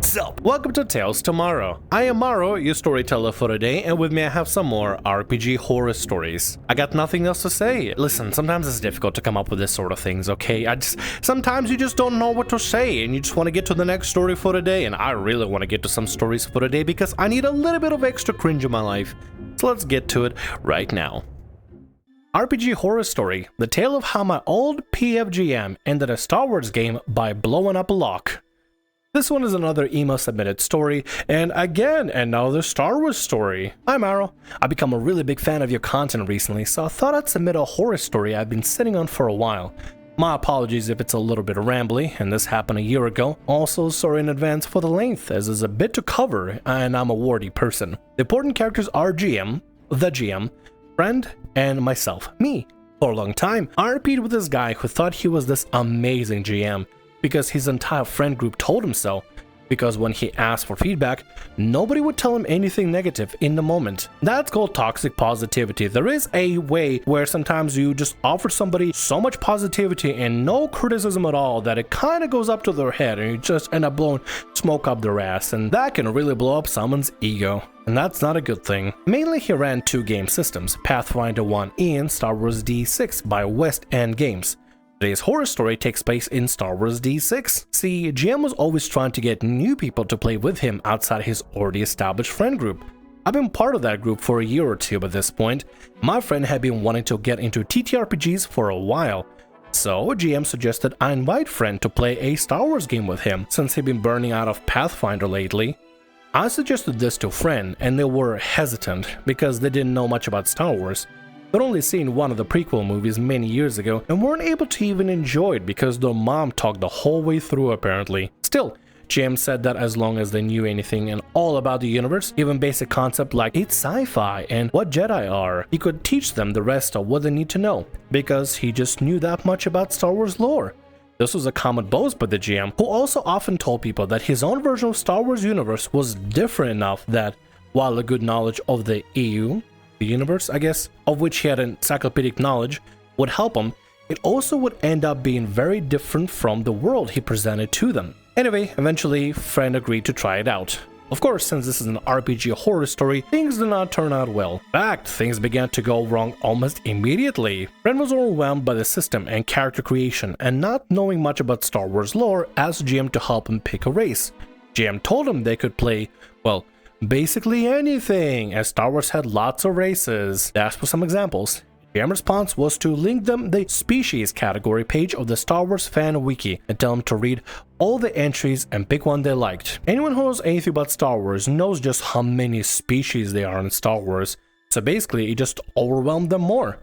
So, welcome to Tales Tomorrow. I am Morrow, your storyteller for today, and with me I have some more RPG horror stories. I got nothing else to say. Listen, sometimes it's difficult to come up with this sort of things, okay? Sometimes you just don't know what to say, and you just want to get to the next story for today, and I really want to get to some stories for today because I need a little bit of extra cringe in my life. So let's get to it right now. RPG Horror Story, the tale of how my old PFGM ended a Star Wars game by blowing up a lock. This one is another email submitted story, and again, another Star Wars story. Hi Morrow, I've become a really big fan of your content recently, so I thought I'd submit a horror story I've been sitting on for a while. My apologies if it's a little bit rambly, and this happened a year ago. Also, sorry in advance for the length, as there's a bit to cover, and I'm a wordy person. The important characters are GM, the GM, friend, and myself, me. For a long time, I repeated with this guy who thought he was this amazing GM, because his entire friend group told him so, because when he asked for feedback, nobody would tell him anything negative in the moment. That's called toxic positivity. There is a way where sometimes you just offer somebody so much positivity and no criticism at all that it kind of goes up to their head and you just end up blowing smoke up their ass, and that can really blow up someone's ego. And that's not a good thing. Mainly he ran two game systems, Pathfinder 1E and Star Wars D6 by West End Games. Today's horror story takes place in Star Wars D6. See, GM was always trying to get new people to play with him outside his already established friend group. I've been part of that group for a year or two by this point. My friend had been wanting to get into TTRPGs for a while, so GM suggested I invite friend to play a Star Wars game with him since he'd been burning out of Pathfinder lately. I suggested this to friend and they were hesitant because they didn't know much about Star Wars. They'd only seen one of the prequel movies many years ago and weren't able to even enjoy it because their mom talked the whole way through apparently. Still, GM said that as long as they knew anything and all about the universe, even basic concepts like it's sci-fi and what Jedi are, he could teach them the rest of what they need to know, because he just knew that much about Star Wars lore. This was a common boast by the GM, who also often told people that his own version of Star Wars universe was different enough that, while a good knowledge of the EU, the universe, I guess, of which he had encyclopedic knowledge, would help him, it also would end up being very different from the world he presented to them. Anyway, eventually, friend agreed to try it out. Of course, since this is an RPG horror story, things did not turn out well. In fact, things began to go wrong almost immediately. Friend was overwhelmed by the system and character creation, and not knowing much about Star Wars lore, asked GM to help him pick a race. GM told him they could play, well, basically anything, as Star Wars had lots of races. They asked for some examples. GM response was to link them the species category page of the Star Wars fan wiki and tell them to read all the entries and pick one they liked. Anyone who knows anything about Star Wars knows just how many species there are in Star Wars, so basically it just overwhelmed them more.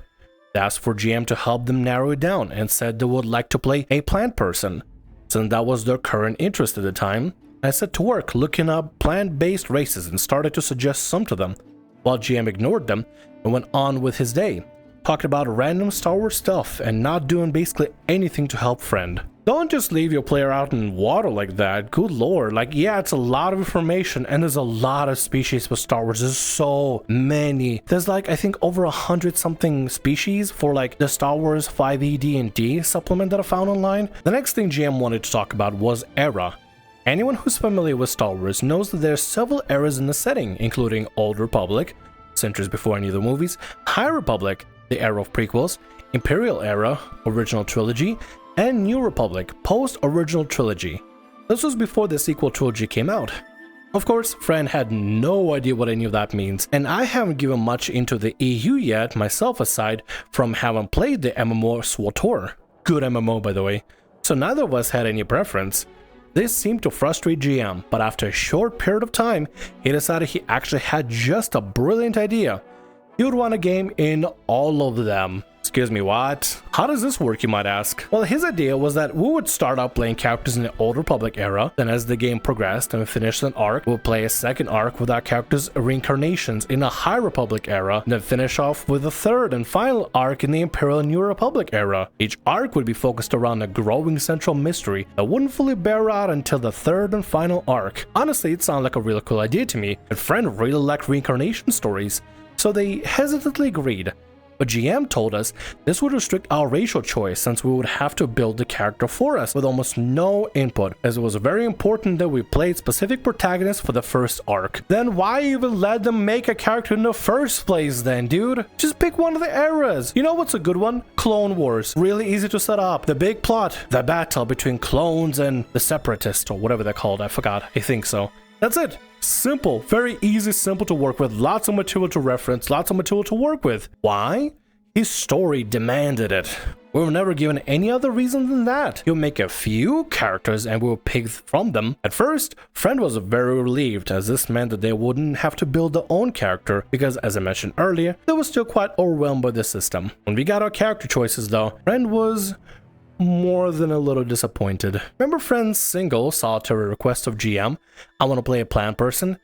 They asked for GM to help them narrow it down and said they would like to play a plant person, since that was their current interest at the time. I set to work looking up plant-based races and started to suggest some to them, while GM ignored them and went on with his day, talking about random Star Wars stuff and not doing basically anything to help friend. Don't just leave your player out in water like that, good lord. Like, yeah, it's a lot of information and there's a lot of species with Star Wars. There's so many. There's like, I think over 100 something species for like the Star Wars 5e D&D supplement that I found online. The next thing GM wanted to talk about was era. Anyone who's familiar with Star Wars knows that there are several eras in the setting, including Old Republic, centuries before any of the movies, High Republic, the era of prequels, Imperial Era, original trilogy, and New Republic, post-original trilogy. This was before the sequel trilogy came out. Of course, friend had no idea what any of that means, and I haven't given much into the EU yet myself aside from having played the MMO SWTOR. Good MMO, by the way. So neither of us had any preference. This seemed to frustrate GM, but after a short period of time, he decided he actually had just a brilliant idea. He would run a game in all of them. Excuse me, what? How does this work, you might ask? Well, his idea was that we would start out playing characters in the Old Republic era, then as the game progressed and we finished an arc, we'll play a second arc with our characters' reincarnations in a High Republic era, then finish off with a third and final arc in the Imperial New Republic era. Each arc would be focused around a growing central mystery that wouldn't fully bear out until the third and final arc. Honestly, it sounded like a really cool idea to me, and friend really liked reincarnation stories, so they hesitantly agreed. but GM told us this would restrict our racial choice since we would have to build the character for us with almost no input, as it was very important that we played specific protagonists for the first arc. Then why even let them make a character in the first place then, dude? Just pick one of the eras. You know what's a good one? Clone Wars. Really easy to set up. The big plot, the battle between clones and the separatists, or whatever they're called. I forgot. I think so. That's it. Simple. Very easy, simple to work with. Lots of material to reference, lots of material to work with. Why? His story demanded it. We were never given any other reason than that. You'll make a few characters and we'll pick from them. At first, Friend was very relieved, as this meant that they wouldn't have to build their own character, because as I mentioned earlier, they were still quite overwhelmed by the system. When we got our character choices though, Friend was more than a little disappointed. Remember Friend's single solitary request of GM, I want to play a plant person?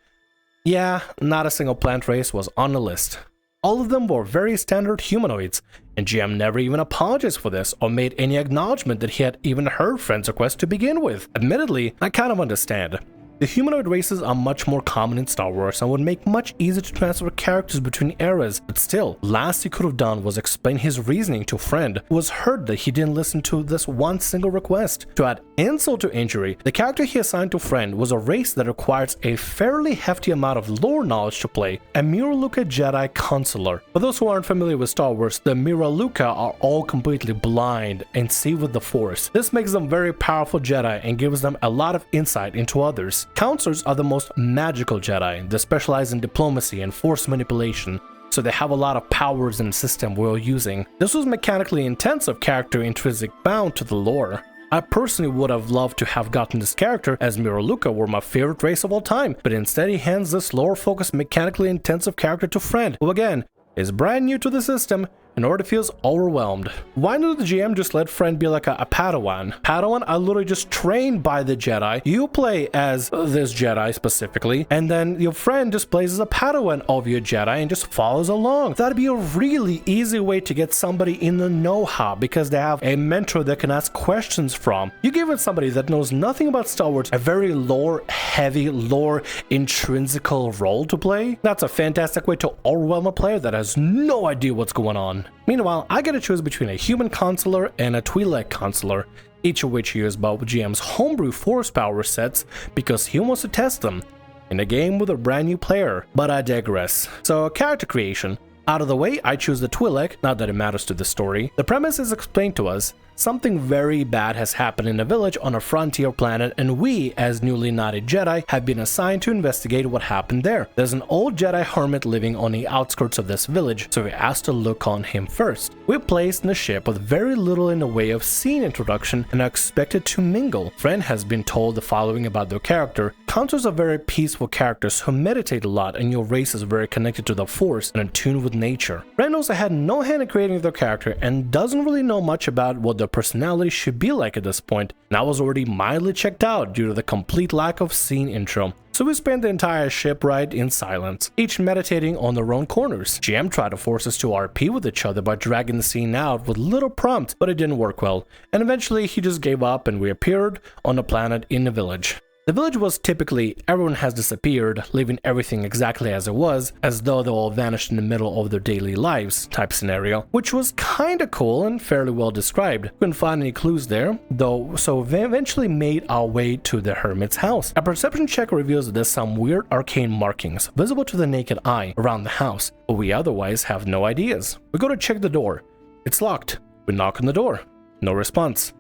Yeah, not a single plant race was on the list. All of them were very standard humanoids, and GM never even apologized for this or made any acknowledgement that he had even heard Friend's request to begin with. Admittedly, I kind of understand. The humanoid races are much more common in Star Wars and would make much easier to transfer characters between eras, but still, last he could have done was explain his reasoning to Friend, who was hurt that he didn't listen to this one single request. To add insult to injury, the character he assigned to Friend was a race that requires a fairly hefty amount of lore knowledge to play, a Miraluka Jedi Consular. For those who aren't familiar with Star Wars, the Miraluka are all completely blind and see with the Force. This makes them very powerful Jedi and gives them a lot of insight into others. Counselors are the most magical Jedi. They specialize in diplomacy and force manipulation, so they have a lot of powers in the system we're using. This was mechanically intensive character intrinsic bound to the lore. I personally would have loved to have gotten this character, as Miraluka were my favorite race of all time, but instead he hands this lore-focused mechanically intensive character to Friend, who again is brand new to the system and already feels overwhelmed. Why did the GM just let Friend be like a Padawan? Padawan are literally just trained by the Jedi. You play as this Jedi specifically, and then your friend just plays as a Padawan of your Jedi and just follows along. That'd be a really easy way to get somebody in the know-how, because they have a mentor that can ask questions from. You give it somebody that knows nothing about Star Wars a very lore-heavy, lore-intrinsical role to play. That's a fantastic way to overwhelm a player that has no idea what's going on. Meanwhile, I get to choose between a human consular and a Twi'lek consular, each of which use both GM's homebrew force power sets because he wants to test them in a game with a brand new player. But I digress. So, character creation. Out of the way, I choose the Twi'lek, not that it matters to the story. The premise is explained to us. Something very bad has happened in a village on a frontier planet, and we, as newly knighted Jedi, have been assigned to investigate what happened there. There's an old Jedi hermit living on the outskirts of this village, so we're asked to look on him first. We're placed in a ship with very little in the way of scene introduction and are expected to mingle. Friend has been told the following about their character. Counselors are very peaceful characters who meditate a lot, and your race is very connected to the Force and in tune with nature. Friend also had no hand in creating their character and doesn't really know much about what their personality should be like at this point, and I was already mildly checked out due to the complete lack of scene intro. So we spent the entire ship ride in silence, each meditating on their own corners. GM tried to force us to RP with each other by dragging the scene out with little prompt, but it didn't work well, and eventually he just gave up and we appeared on the planet in the village. The village was typically everyone has disappeared, leaving everything exactly as it was, as though they all vanished in the middle of their daily lives type scenario, which was kinda cool and fairly well described. Couldn't find any clues there, though, so we eventually made our way to the hermit's house. A perception check reveals that there's some weird arcane markings visible to the naked eye around the house, but we otherwise have no ideas. We go to check the door. It's locked. We knock on the door. No response.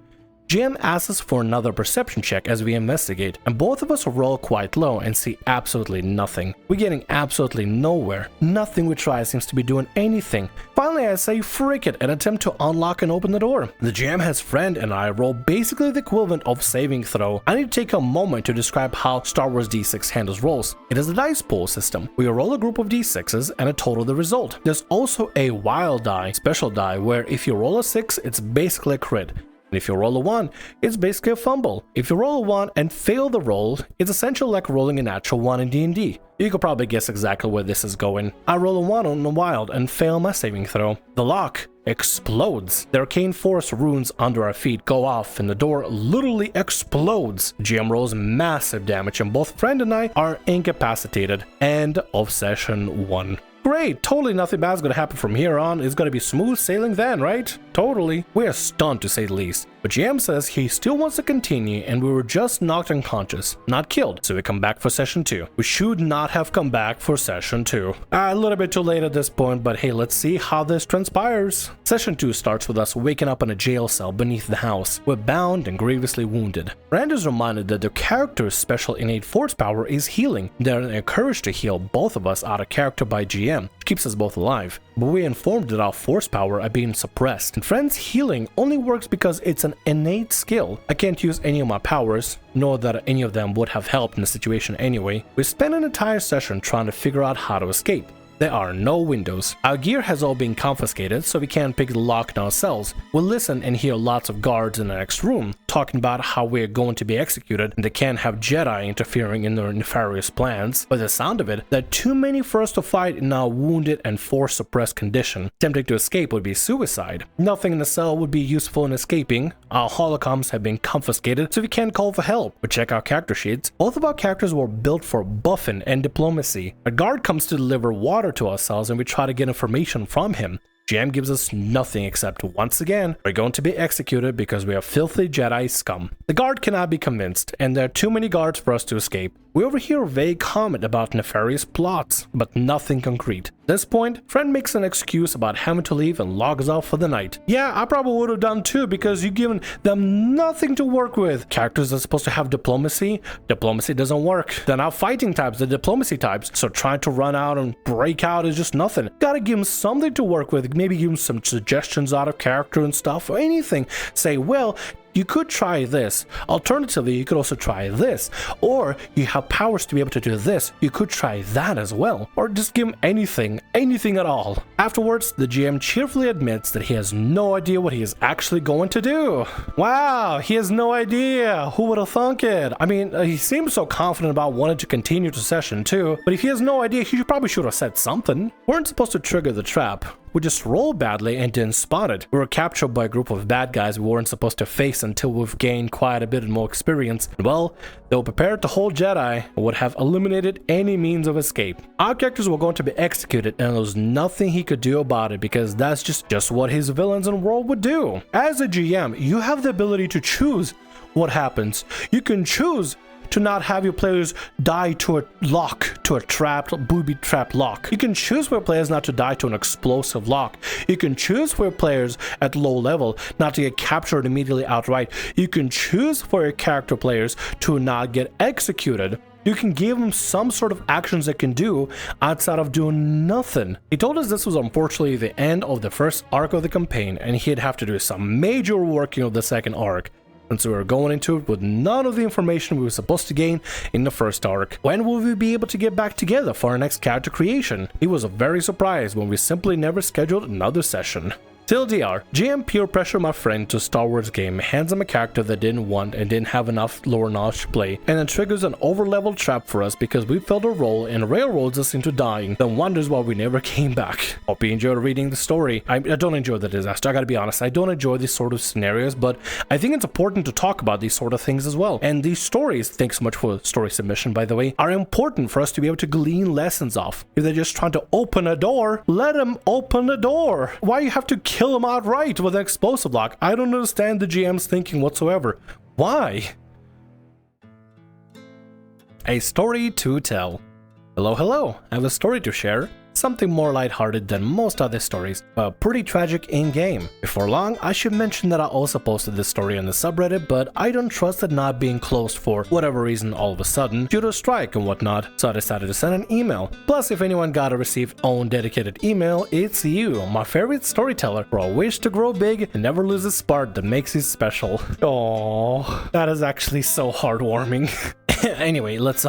GM asks us for another perception check as we investigate, and both of us roll quite low and see absolutely nothing. We're getting absolutely nowhere. Nothing we try seems to be doing anything. Finally, I say frick it and attempt to unlock and open the door. The GM has Friend and I roll basically the equivalent of saving throw. I need to take a moment to describe how Star Wars D6 handles rolls. It is a dice pool system. We roll a group of D6s and a total the result. There's also a wild die, special die, where if you roll a 6, it's basically a crit. And if you roll a 1, it's basically a fumble. If you roll a 1 and fail the roll, it's essentially like rolling a natural 1 in D&D. You could probably guess exactly where this is going. I roll a 1 on the wild and fail my saving throw. The lock explodes. The arcane force runes under our feet go off and the door literally explodes. GM rolls massive damage and both Friend and I are incapacitated. End of session 1. great, totally nothing bad's gonna happen from here on. It's gonna be smooth sailing then, right? Totally. We are stunned to say the least. But GM says he still wants to continue and we were just knocked unconscious, not killed, so we come back for session 2. We should not have come back for session 2. A little bit too late at this point, but hey, let's see how this transpires. Session 2 starts with us waking up in a jail cell beneath the house. We're bound and grievously wounded. Rand is reminded that the character's special innate force power is healing. They're encouraged to heal both of us out of character by GM, which keeps us both alive. But we're informed that our force power are being suppressed. And Friend's healing only works because it's an innate skill. I can't use any of my powers, nor that any of them would have helped in the situation anyway. We spent an entire session trying to figure out how to escape. There are no windows. Our gear has all been confiscated, so we can't pick the lock in our cells. We'll listen and hear lots of guards in the next room talking about how we're going to be executed and they can't have Jedi interfering in their nefarious plans. By the sound of it, there are too many for us to fight in our wounded and force-suppressed condition. Attempting to escape would be suicide. Nothing in the cell would be useful in escaping. Our holocoms have been confiscated, so we can't call for help. We check our character sheets. Both of our characters were built for buffing and diplomacy. A guard comes to deliver water to ourselves and we try to get information from him. GM gives us nothing except, once again, we're going to be executed because we are filthy Jedi scum. The guard cannot be convinced, and there are too many guards for us to escape. We overhear a vague comment about nefarious plots, but nothing concrete. At this point, Friend makes an excuse about having to leave and logs off for the night. Yeah, I probably would have done too because you've given them nothing to work with. Characters are supposed to have diplomacy. Diplomacy doesn't work. They're not fighting types, they're diplomacy types. So trying to run out and break out is just nothing. Gotta give them something to work with. Maybe give them some suggestions out of character and stuff or anything. Say, well, you could try this. Alternatively, you could also try this. Or you have powers to be able to do this. You could try that as well. Or just give him anything at all. Afterwards, the GM cheerfully admits that he has no idea what he is actually going to do. Wow, he has no idea. Who would have thunk it? I mean, he seems so confident about wanting to continue to session 2, but if he has no idea, he probably should have said something. We weren't supposed to trigger the trap. We just rolled badly and didn't spot it. We were captured by a group of bad guys we weren't supposed to face until we've gained quite a bit more experience. And well, they were prepared to hold Jedi and would have eliminated any means of escape. Our characters were going to be executed and there was nothing he could do about it because that's just what his villains and world would do. As a GM, you have the ability to choose what happens. You can choose to not have your players die to a lock, to a booby-trapped lock. You can choose for your players not to die to an explosive lock. You can choose for your players at low level not to get captured immediately outright. You can choose for your character players to not get executed. You can give them some sort of actions they can do outside of doing nothing. He told us this was unfortunately the end of the first arc of the campaign and he'd have to do some major working of the second arc. And so we were going into it with none of the information we were supposed to gain in the first arc. When will we be able to get back together for our next character creation? He was very surprised when we simply never scheduled another session. TLDR, GM peer pressure my friend to Star Wars game, hands him a character that didn't want and didn't have enough lore knowledge to play, and then triggers an over-leveled trap for us because we failed a roll and railroads us into dying, then wonders why we never came back. Hope you enjoyed reading the story. I don't enjoy the disaster, I gotta be honest, I don't enjoy these sort of scenarios, but I think it's important to talk about these sort of things as well. And these stories, thanks so much for story submission by the way, are important for us to be able to glean lessons off. If they're just trying to open a door, let them open the door. Why you have to kill him outright with an explosive lock? I don't understand the GM's thinking whatsoever. Why? A story to tell. Hello, I have a story to share. Something more lighthearted than most other stories, but pretty tragic in-game. Before long, I should mention that I also posted this story on the subreddit, but I don't trust it not being closed for whatever reason all of a sudden, due to a strike and whatnot, so I decided to send an email. Plus, if anyone gotta receive own dedicated email, it's you, my favorite storyteller, for a wish to grow big and never lose the spark that makes you special. Aww, that is actually so heartwarming. Anyway, let's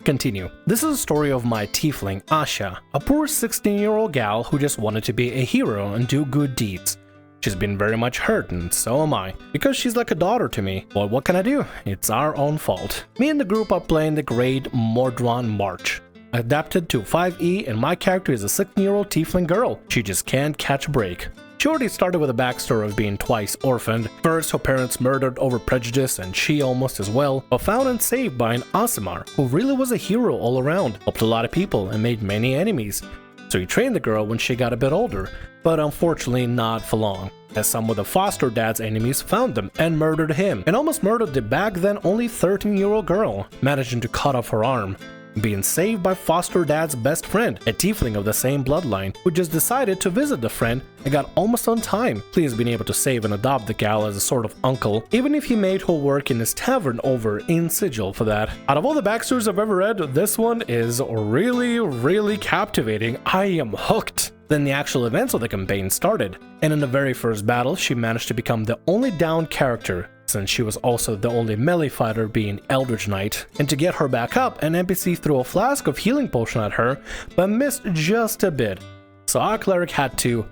continue. This is a story of my Tiefling, Asha, a poor 16-year-old gal who just wanted to be a hero and do good deeds. She's been very much hurt, and so am I, because she's like a daughter to me. But what can I do? It's our own fault. Me and the group are playing the Great Mordron March, adapted to 5e, and my character is a 16-year-old Tiefling girl. She just can't catch a break. She already started with a backstory of being twice orphaned. First, her parents murdered over prejudice, and she almost as well, but found and saved by an Aasimar, who really was a hero all around, helped a lot of people, and made many enemies. So he trained the girl when she got a bit older, but unfortunately not for long, as some of the foster dad's enemies found them and murdered him, and almost murdered the back then only 13-year-old girl, managing to cut off her arm, being saved by foster dad's best friend, a tiefling of the same bloodline, who just decided to visit the friend and got almost on time, please being able to save and adopt the gal as a sort of uncle, even if he made her work in his tavern over in Sigil for that. Out of all the backstories I've ever read, this one is really captivating. I am hooked. Then the actual events of the campaign started, and in the very first battle, she managed to become the only downed character, since she was also the only melee fighter being Eldritch Knight. And to get her back up, an NPC threw a flask of healing potion at her, but missed just a bit. So our cleric had to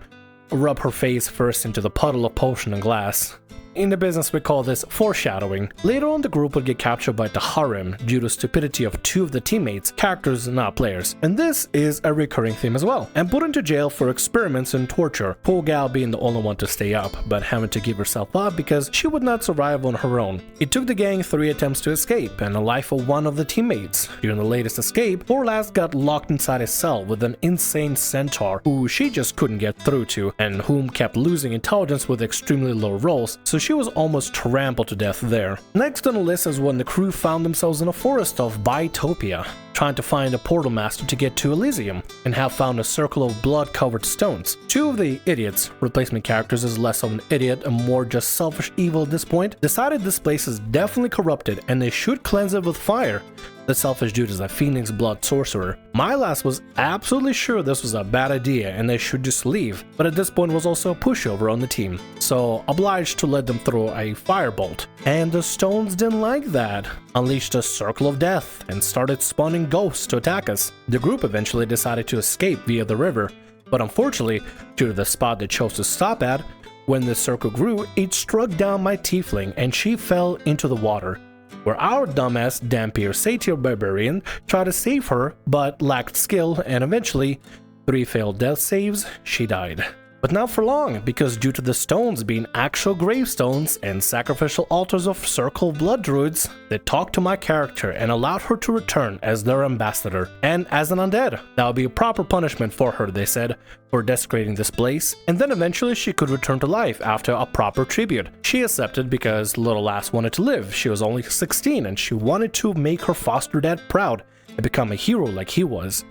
rub her face first into the puddle of potion and glass. In the business we call this foreshadowing. Later on the group would get captured by the harem due to stupidity of two of the teammates, characters not players. And this is a recurring theme as well. And put into jail for experiments and torture, poor gal being the only one to stay up, but having to give herself up because she would not survive on her own. It took the gang 3 attempts to escape and the life of one of the teammates. During the latest escape, poor lass got locked inside a cell with an insane centaur who she just couldn't get through to and whom kept losing intelligence with extremely low rolls, so she was almost trampled to death there. Next on the list is when the crew found themselves in a forest of Bytopia, trying to find a portal master to get to Elysium, and have found a circle of blood-covered stones. Two of the idiots, replacement characters as less of an idiot and more just selfish evil at this point, decided this place is definitely corrupted and they should cleanse it with fire. The selfish dude is a Phoenix blood sorcerer. My lass was absolutely sure this was a bad idea and they should just leave, but at this point was also a pushover on the team, so obliged to let them throw a firebolt. And the stones didn't like that, unleashed a circle of death, and started spawning ghosts to attack us. The group eventually decided to escape via the river, but unfortunately, due to the spot they chose to stop at, when the circle grew, it struck down my tiefling and she fell into the water, where our dumbass Dampier Satyr Barbarian tried to save her but lacked skill, and eventually, 3 failed death saves, she died. But not for long, because due to the stones being actual gravestones and sacrificial altars of circle blood druids, they talked to my character and allowed her to return as their ambassador, and as an undead. That would be a proper punishment for her, they said, for desecrating this place, and then eventually she could return to life after a proper tribute. She accepted because little lass wanted to live. She was only 16 and she wanted to make her foster dad proud and become a hero like he was.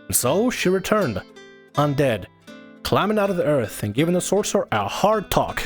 And so she returned, undead, climbing out of the earth and giving the sorcerer a hard talk,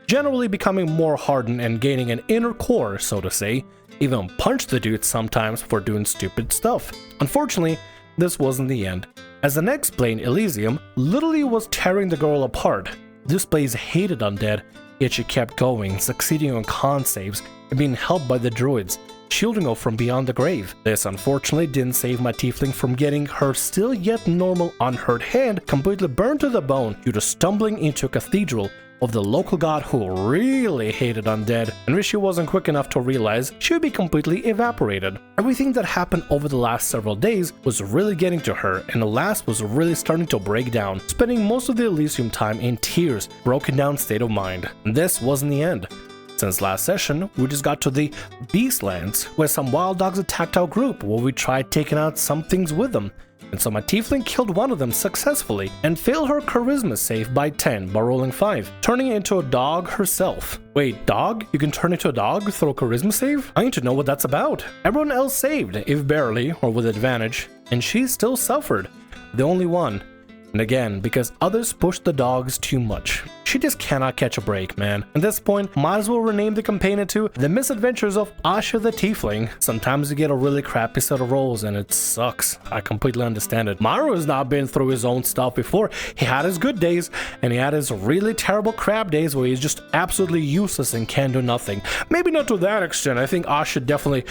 generally becoming more hardened and gaining an inner core, so to say, even punched the dude sometimes for doing stupid stuff. Unfortunately, this wasn't the end, as the next plane, Elysium, literally was tearing the girl apart. This place hated undead, yet she kept going, succeeding on con saves and being helped by the druids, shielding her from beyond the grave. This unfortunately didn't save my tiefling from getting her still yet normal unhurt hand completely burned to the bone due to stumbling into a cathedral of the local god who really hated undead, and which she wasn't quick enough to realize she would be completely evaporated. Everything that happened over the last several days was really getting to her, and the lass was really starting to break down, spending most of the Elysium time in tears, broken down state of mind. And this wasn't the end. Since last session, we just got to the Beastlands, where some wild dogs attacked our group, where we tried taking out some things with them. And so my tiefling killed one of them successfully and failed her charisma save by 10 by rolling 5, turning into a dog herself. Wait, dog? You can turn into a dog through a charisma save? I need to know what that's about. Everyone else saved, if barely or with advantage, and she still suffered. The only one. And again, because others pushed the dogs too much. She just cannot catch a break, man. At this point, might as well rename the campaign into The Misadventures of Asha the Tiefling. Sometimes you get a really crappy set of rolls and it sucks. I completely understand it. Morrow has not been through his own stuff before. He had his good days and he had his really terrible crap days where he's just absolutely useless and can do nothing. Maybe not to that extent. I think Asha definitely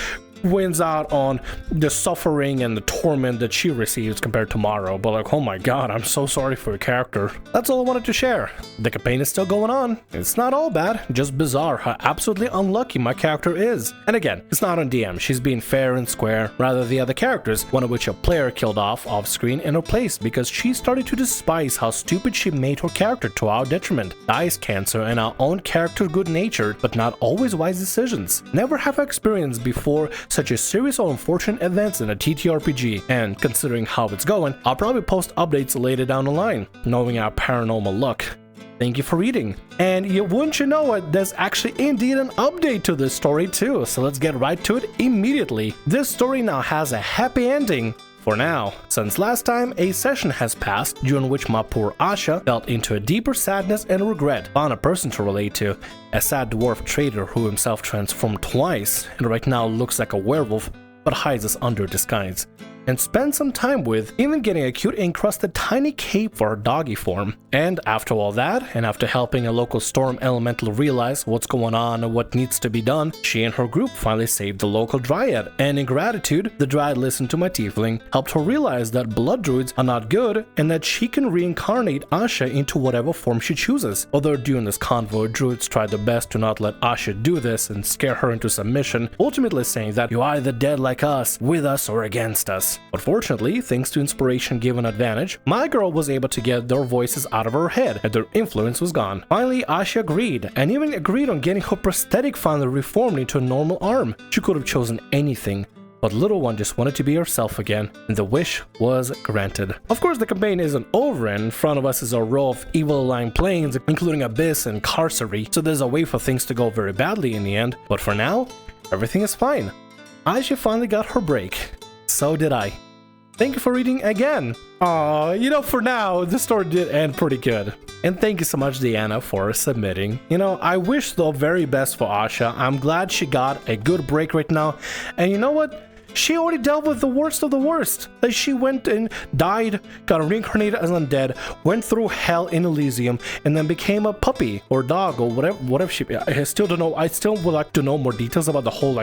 wins out on the suffering and the torment that she receives compared to Morrow, but like, oh my god, I'm so sorry for your character. That's all I wanted to share. The campaign is still going on. It's not all bad, just bizarre how absolutely unlucky my character is. And again, it's not on DM, she's being fair and square, rather the other characters, one of which a player killed off screen in her place because she started to despise how stupid she made her character to our detriment. Dice cancer and our own character good-natured, but not always wise decisions. Never have I experienced before such a series of unfortunate events in a TTRPG, and considering how it's going, I'll probably post updates later down the line, knowing our paranormal luck. Thank you for reading. And wouldn't you know it, there's actually indeed an update to this story too, so let's get right to it immediately. This story now has a happy ending. For now, since last time, a session has passed during which my poor Asha fell into a deeper sadness and regret, found a person to relate to, a sad dwarf trader who himself transformed twice and right now looks like a werewolf but hides us under disguise, and spend some time with, even getting a cute encrusted tiny cape for her doggy form. And after all that, and after helping a local storm elemental realize what's going on and what needs to be done, she and her group finally saved the local dryad, and in gratitude, the dryad listened to my tiefling, helped her realize that blood druids are not good, and that she can reincarnate Asha into whatever form she chooses. Although during this convoy, druids tried their best to not let Asha do this and scare her into submission, ultimately saying that you're either dead like us, with us, or against us. But fortunately, thanks to inspiration given advantage, my girl was able to get their voices out of her head and their influence was gone. Finally, Asha agreed, and even agreed on getting her prosthetic finally reformed into a normal arm. She could have chosen anything, but little one just wanted to be herself again, and the wish was granted. Of course, the campaign isn't over, and in front of us is a row of evil-aligned planes, including Abyss and Carcery, so there's a way for things to go very badly in the end, but for now, everything is fine. Asha finally got her break. So did I. Thank you for reading again. For now, the story did end pretty good. And thank you so much, Deanna, for submitting. I wish the very best for Asha. I'm glad she got a good break right now. And you know what? She already dealt with the worst of the worst. Like, she went and died, got reincarnated as undead, went through hell in Elysium, and then became a puppy or dog or whatever she. I still don't know. I still would like to know more details about the whole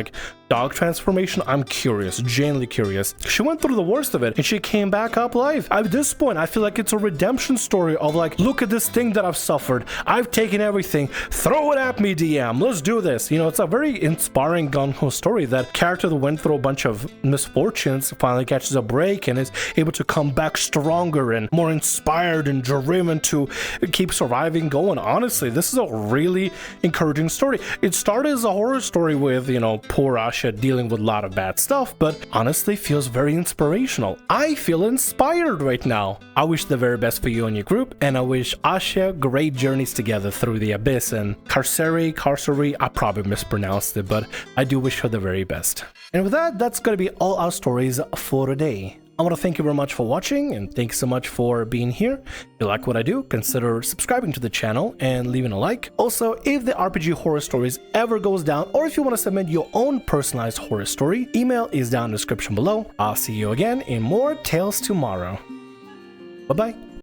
dog transformation. I'm curious, genuinely curious. She went through the worst of it, and she came back up alive. At this point, I feel like it's a redemption story of look at this thing that I've suffered. I've taken everything. Throw it at me, DM. Let's do this. It's a very inspiring gung-ho story. That character that went through a bunch of misfortunes finally catches a break and is able to come back stronger and more inspired and driven to keep surviving going. Honestly, this is a really encouraging story. It started as a horror story with, poor Asha dealing with a lot of bad stuff, but honestly feels very inspirational. I feel inspired right now. I wish the very best for you and your group, and I wish Asha great journeys together through the Abyss and Carcery, I probably mispronounced it, but I do wish her the very best. And with that, that's going to be all our stories for today. I want to thank you very much for watching, and thanks so much for being here. If you like what I do, consider subscribing to the channel and leaving a like. Also, if the RPG Horror Stories ever goes down, or if you want to submit your own personalized horror story, email is down in the description below. I'll see you again in more Tales tomorrow. Bye-bye.